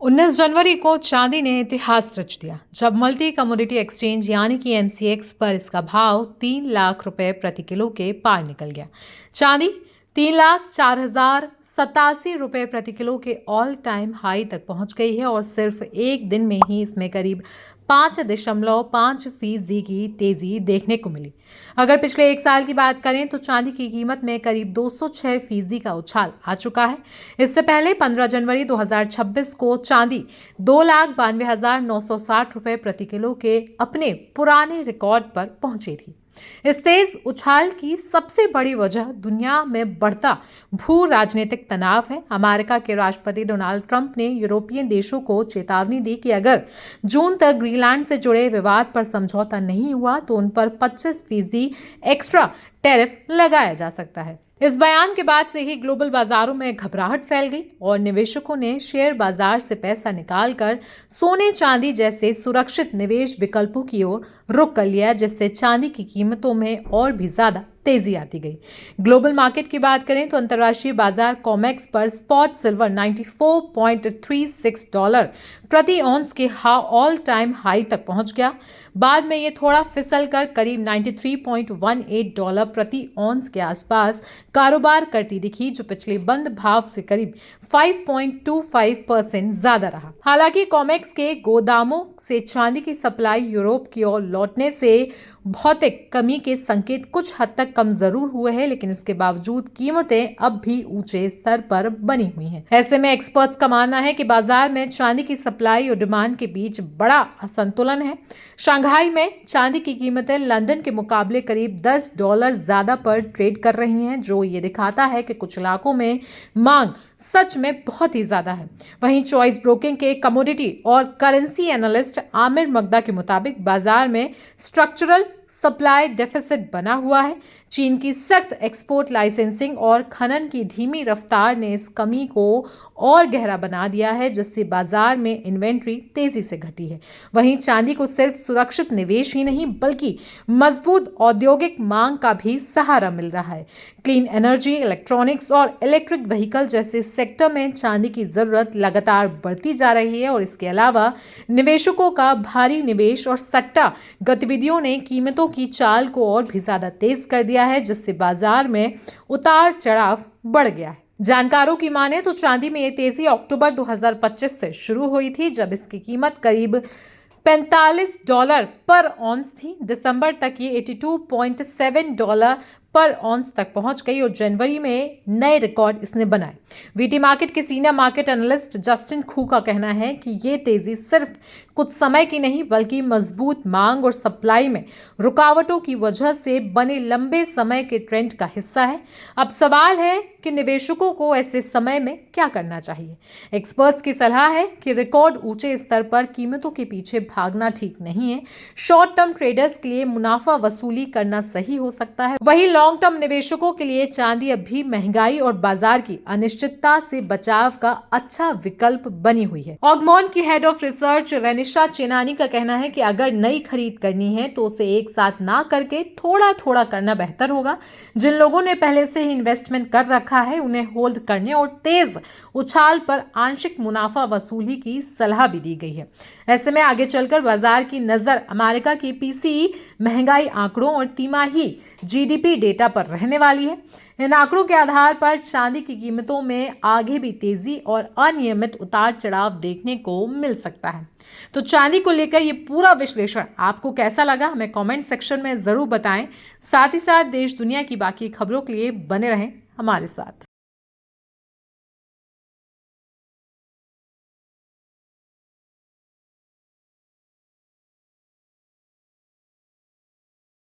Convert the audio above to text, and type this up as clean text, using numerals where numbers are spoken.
19 जनवरी को चांदी ने इतिहास रच दिया जब मल्टी कमोडिटी एक्सचेंज यानी कि एमसीएक्स पर इसका भाव 3 लाख रुपए प्रति किलो के पार निकल गया। चांदी 3,04,087 रुपए प्रति किलो के ऑल टाइम हाई तक पहुंच गई है और सिर्फ एक दिन में ही इसमें करीब 5.5% की तेजी देखने को मिली। अगर पिछले एक साल की बात करें तो चांदी की कीमत में करीब 206% का उछाल आ चुका है। इससे पहले 15 जनवरी 2026 को चांदी 2,92,960 रुपए प्रति किलो के अपने पुराने रिकॉर्ड पर पहुंची थी। इस तेज उछाल की सबसे बड़ी वजह दुनिया में बढ़ता भू राजनीतिक तनाव है। अमेरिका के राष्ट्रपति डोनाल्ड ट्रंप ने यूरोपियन देशों को चेतावनी दी कि अगर जून तक ग्रीनलैंड से जुड़े विवाद पर समझौता नहीं हुआ तो उन पर 25% एक्स्ट्रा टैरिफ लगाया जा सकता है। इस बयान के बाद से ही ग्लोबल बाजारों में घबराहट फैल गई और निवेशकों ने शेयर बाजार से पैसा निकालकर सोने चांदी जैसे सुरक्षित निवेश विकल्पों की ओर रुख कर लिया, जिससे चांदी की कीमतों में और भी ज्यादा तेजी आती गई। ग्लोबल मार्केट की बात करें तो अंतर्राष्ट्रीय बाजार कॉमेक्स पर स्पॉट सिल्वर $94.36 प्रति ऑन्स के ऑल टाइम हाई तक पहुंच गया। बाद में ये थोड़ा फिसल कर करीब $93.18 प्रति ऑन्स के आसपास कारोबार करती दिखी, जो पिछले बंद भाव से करीब 5.25% ज्यादा रहा। हालांकि कॉमेक्स के गोदामों से चांदी की सप्लाई यूरोप की ओर लौटने से भौतिक कमी के संकेत कुछ हद तक कम जरूर हुए हैं, लेकिन इसके बावजूद कीमतें अब भी ऊंचे स्तर पर बनी हुई हैं। ऐसे में एक्सपर्ट्स का मानना है कि बाजार में चांदी की सप्लाई और डिमांड के बीच बड़ा असंतुलन है। शंघाई में चांदी की कीमतें लंदन के मुकाबले करीब $10 ज्यादा पर ट्रेड कर रही हैं, जो ये दिखाता है कि कुछ इलाकों में मांग सच में बहुत ही ज्यादा है। वहीं चॉइस ब्रोकिंग के कमोडिटी और करेंसी एनालिस्ट आमिर मगदा के मुताबिक बाजार में स्ट्रक्चरल सप्लाई डेफिसिट बना हुआ है। चीन की सख्त एक्सपोर्ट लाइसेंसिंग और खनन की धीमी रफ्तार ने इस कमी को और गहरा बना दिया है, जिससे बाजार में इन्वेंट्री तेजी से घटी है। वहीं चांदी को सिर्फ सुरक्षित निवेश ही नहीं बल्कि मजबूत औद्योगिक मांग का भी सहारा मिल रहा है। क्लीन एनर्जी, इलेक्ट्रॉनिक्स और इलेक्ट्रिक व्हीकल जैसे सेक्टर में चांदी की जरूरत लगातार बढ़ती जा रही है और इसके अलावा निवेशकों का भारी निवेश और सट्टा गतिविधियों ने कीमतों की चाल को और भी ज्यादा तेज कर दिया है, जिससे बाजार में उतार चढ़ाव बढ़ गया है। जानकारों की माने तो चांदी में ये तेजी अक्टूबर 2025 से शुरू हुई थी, जब इसकी कीमत करीब $45 पर ऑन्स थी। दिसंबर तक ये $82.7 पर ऑन्स तक पहुंच गई और जनवरी में नए रिकॉर्ड इसने बनाए। वीटी मार्केट के सीनियर मार्केट एनालिस्ट जस्टिन खू का कहना है कि ये तेजी सिर्फ कुछ समय की नहीं बल्कि मजबूत मांग और सप्लाई में रुकावटों की वजह से बने लंबे समय के ट्रेंड का हिस्सा है। अब सवाल है कि निवेशकों को ऐसे समय में क्या करना चाहिए। एक्सपर्ट्स की सलाह है कि रिकॉर्ड ऊंचे स्तर पर कीमतों के पीछे भागना ठीक नहीं है। शॉर्ट टर्म ट्रेडर्स के लिए मुनाफा वसूली करना सही हो सकता है, वही लॉन्ग टर्म निवेशकों के लिए चांदी अब भी महंगाई और बाजार की अनिश्चितता से बचाव का अच्छा विकल्प बनी हुई है। ऑगमॉन की हेड ऑफ रिसर्च रेनिशा चेनानी का कहना है कि अगर नई खरीद करनी है तो उसे एक साथ ना करके थोड़ा थोड़ा करना बेहतर होगा। जिन लोगों ने पहले से ही इन्वेस्टमेंट कर रखा है उन्हें होल्ड करने और तेज उछाल पर आंशिक मुनाफा वसूली की सलाह भी दी गई है। ऐसे में आगे चलकर बाजार की नजर अमेरिका की पीसीई महंगाई आंकड़ों और तिमाही जीडीपी डेटा पर रहने वाली है। इन आंकड़ों के आधार पर चांदी की कीमतों में आगे भी तेजी और अनियमित उतार चढ़ाव देखने को मिल सकता है। तो चांदी को लेकर ये पूरा विश्लेषण आपको कैसा लगा हमें कमेंट सेक्शन में जरूर बताएं। साथ ही साथ देश दुनिया की बाकी खबरों के लिए बने रहें हमारे साथ।